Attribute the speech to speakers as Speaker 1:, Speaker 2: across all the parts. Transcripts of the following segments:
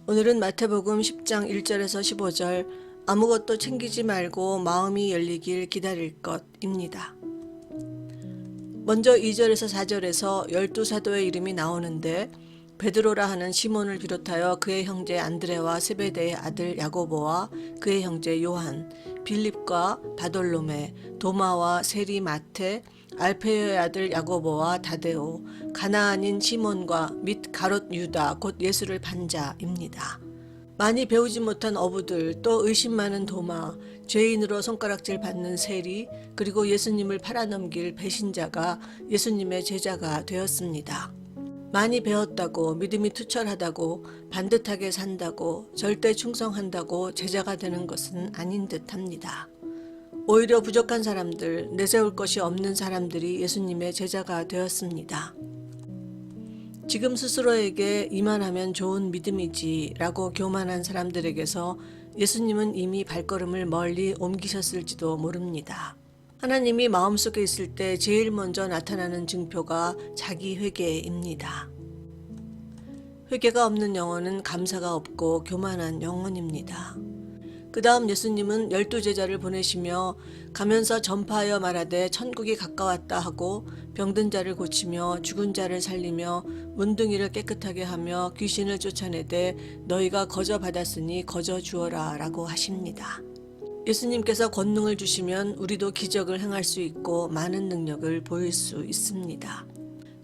Speaker 1: 오늘은 마태복음 10장 1절에서 15절 아무것도 챙기지 말고 마음이 열리길 기다릴 것입니다. 먼저 2절에서 4절에서 12사도의 이름이 나오는데 베드로라 하는 시몬을 비롯하여 그의 형제 안드레와 세베대의 아들 야고보와 그의 형제 요한, 빌립과 바돌로메, 도마와 세리 마테, 알페요의 아들 야고보와 다데오, 가나안인 시몬과 및 가롯 유다 곧 예수를 반 자입니다. 많이 배우지 못한 어부들, 또 의심 많은 도마, 죄인으로 손가락질 받는 세리, 그리고 예수님을 팔아넘길 배신자가 예수님의 제자가 되었습니다. 많이 배웠다고, 믿음이 투철하다고, 반듯하게 산다고, 절대 충성한다고 제자가 되는 것은 아닌 듯합니다. 오히려 부족한 사람들, 내세울 것이 없는 사람들이 예수님의 제자가 되었습니다. 지금 스스로에게 이만하면 좋은 믿음이지 라고 교만한 사람들에게서 예수님은 이미 발걸음을 멀리 옮기셨을지도 모릅니다. 하나님이 마음속에 있을 때 제일 먼저 나타나는 증표가 자기 회개입니다. 회개가 없는 영혼은 감사가 없고 교만한 영혼입니다. 그 다음 예수님은 12제자를 보내시며 가면서 전파하여 말하되 천국이 가까웠다 하고 병든 자를 고치며 죽은 자를 살리며 문둥이를 깨끗하게 하며 귀신을 쫓아내되 너희가 거저 받았으니 거저 주어라 라고 하십니다. 예수님께서 권능을 주시면 우리도 기적을 행할 수 있고 많은 능력을 보일 수 있습니다.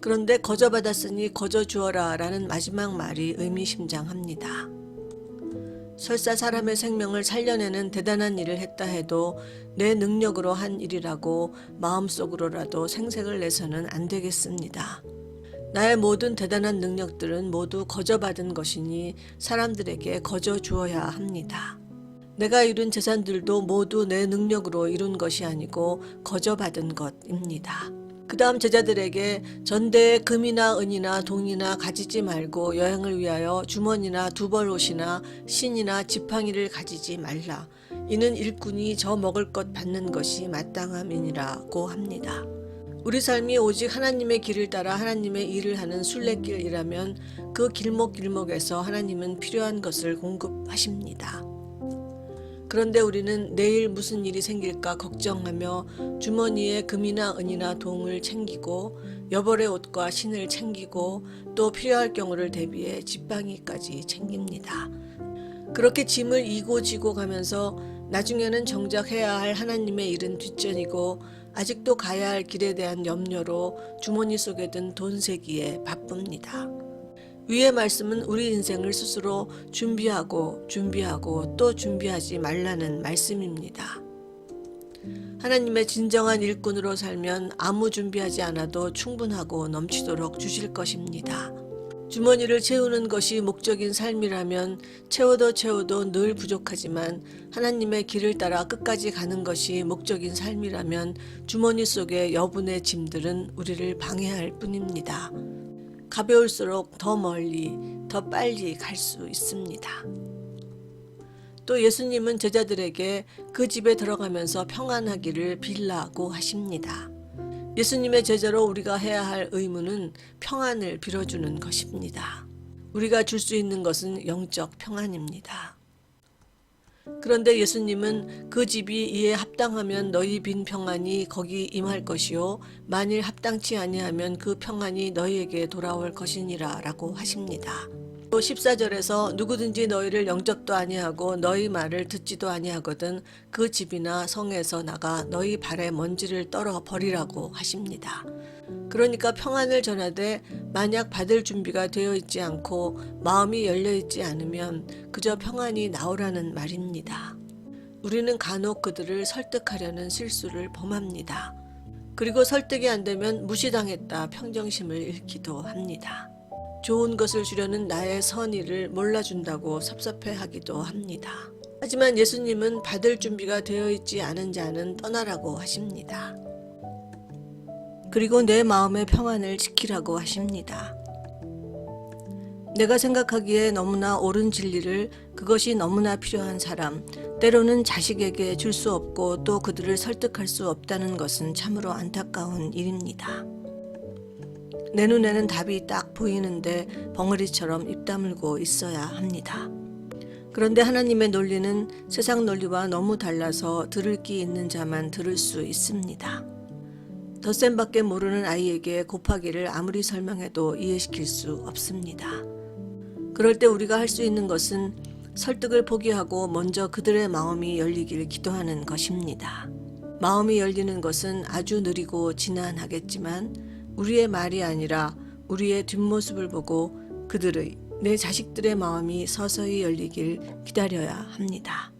Speaker 1: 그런데 거저 받았으니 거저 주어라 라는 마지막 말이 의미심장합니다. 설사 사람의 생명을 살려내는 대단한 일을 했다 해도 내 능력으로 한 일이라고 마음속으로라도 생색을 내서는 안 되겠습니다. 나의 모든 대단한 능력들은 모두 거저 받은 것이니 사람들에게 거저 주어야 합니다. 내가 이룬 재산들도 모두 내 능력으로 이룬 것이 아니고 거저 받은 것입니다. 그 다음 제자들에게 전대에 금이나 은이나 동이나 가지지 말고 여행을 위하여 주머니나 두벌옷이나 신이나 지팡이를 가지지 말라. 이는 일꾼이 저 먹을 것 받는 것이 마땅함이니라고 합니다. 우리 삶이 오직 하나님의 길을 따라 하나님의 일을 하는 순례길이라면 그 길목길목에서 하나님은 필요한 것을 공급하십니다. 그런데 우리는 내일 무슨 일이 생길까 걱정하며 주머니에 금이나 은이나 동을 챙기고 여벌의 옷과 신을 챙기고 또 필요할 경우를 대비해 지팡이까지 챙깁니다. 그렇게 짐을 이고 지고 가면서 나중에는 정작 해야 할 하나님의 일은 뒷전이고 아직도 가야 할 길에 대한 염려로 주머니 속에 든 돈 세기에 바쁩니다. 위의 말씀은 우리 인생을 스스로 준비하고 또 준비하지 말라는 말씀입니다. 하나님의 진정한 일꾼으로 살면 아무 준비하지 않아도 충분하고 넘치도록 주실 것입니다. 주머니를 채우는 것이 목적인 삶이라면 채워도 늘 부족하지만 하나님의 길을 따라 끝까지 가는 것이 목적인 삶이라면 주머니 속의 여분의 짐들은 우리를 방해할 뿐입니다. 가벼울수록 더 멀리, 더 빨리 갈 수 있습니다. 또 예수님은 제자들에게 그 집에 들어가면서 평안하기를 빌라고 하십니다. 예수님의 제자로 우리가 해야 할 의무는 평안을 빌어주는 것입니다. 우리가 줄 수 있는 것은 영적 평안입니다. 그런데 예수님은 그 집이 이에 합당하면 너희 빈 평안이 거기 임할 것이요 만일 합당치 아니하면 그 평안이 너희에게 돌아올 것이니라 라고 하십니다. 또 14절에서 누구든지 너희를 영접도 아니하고 너희 말을 듣지도 아니하거든 그 집이나 성에서 나가 너희 발에 먼지를 떨어 버리라고 하십니다. 그러니까 평안을 전하되 만약 받을 준비가 되어 있지 않고 마음이 열려 있지 않으면 그저 평안이 나오라는 말입니다. 우리는 간혹 그들을 설득하려는 실수를 범합니다. 그리고 설득이 안 되면 무시당했다 평정심을 잃기도 합니다. 좋은 것을 주려는 나의 선의를 몰라준다고 섭섭해하기도 합니다. 하지만 예수님은 받을 준비가 되어 있지 않은 자는 떠나라고 하십니다. 그리고 내 마음의 평안을 지키라고 하십니다. 내가 생각하기에 너무나 옳은 진리를 그것이 너무나 필요한 사람, 때로는 자식에게 줄 수 없고 또 그들을 설득할 수 없다는 것은 참으로 안타까운 일입니다. 내 눈에는 답이 딱 보이는데 벙어리처럼 입 다물고 있어야 합니다. 그런데 하나님의 논리는 세상 논리와 너무 달라서 들을 귀 있는 자만 들을 수 있습니다. 덧셈밖에 모르는 아이에게 곱하기를 아무리 설명해도 이해시킬 수 없습니다. 그럴 때 우리가 할 수 있는 것은 설득을 포기하고 먼저 그들의 마음이 열리길 기도하는 것입니다. 마음이 열리는 것은 아주 느리고 지난하겠지만 우리의 말이 아니라 우리의 뒷모습을 보고 그들의 내 자식들의 마음이 서서히 열리길 기다려야 합니다.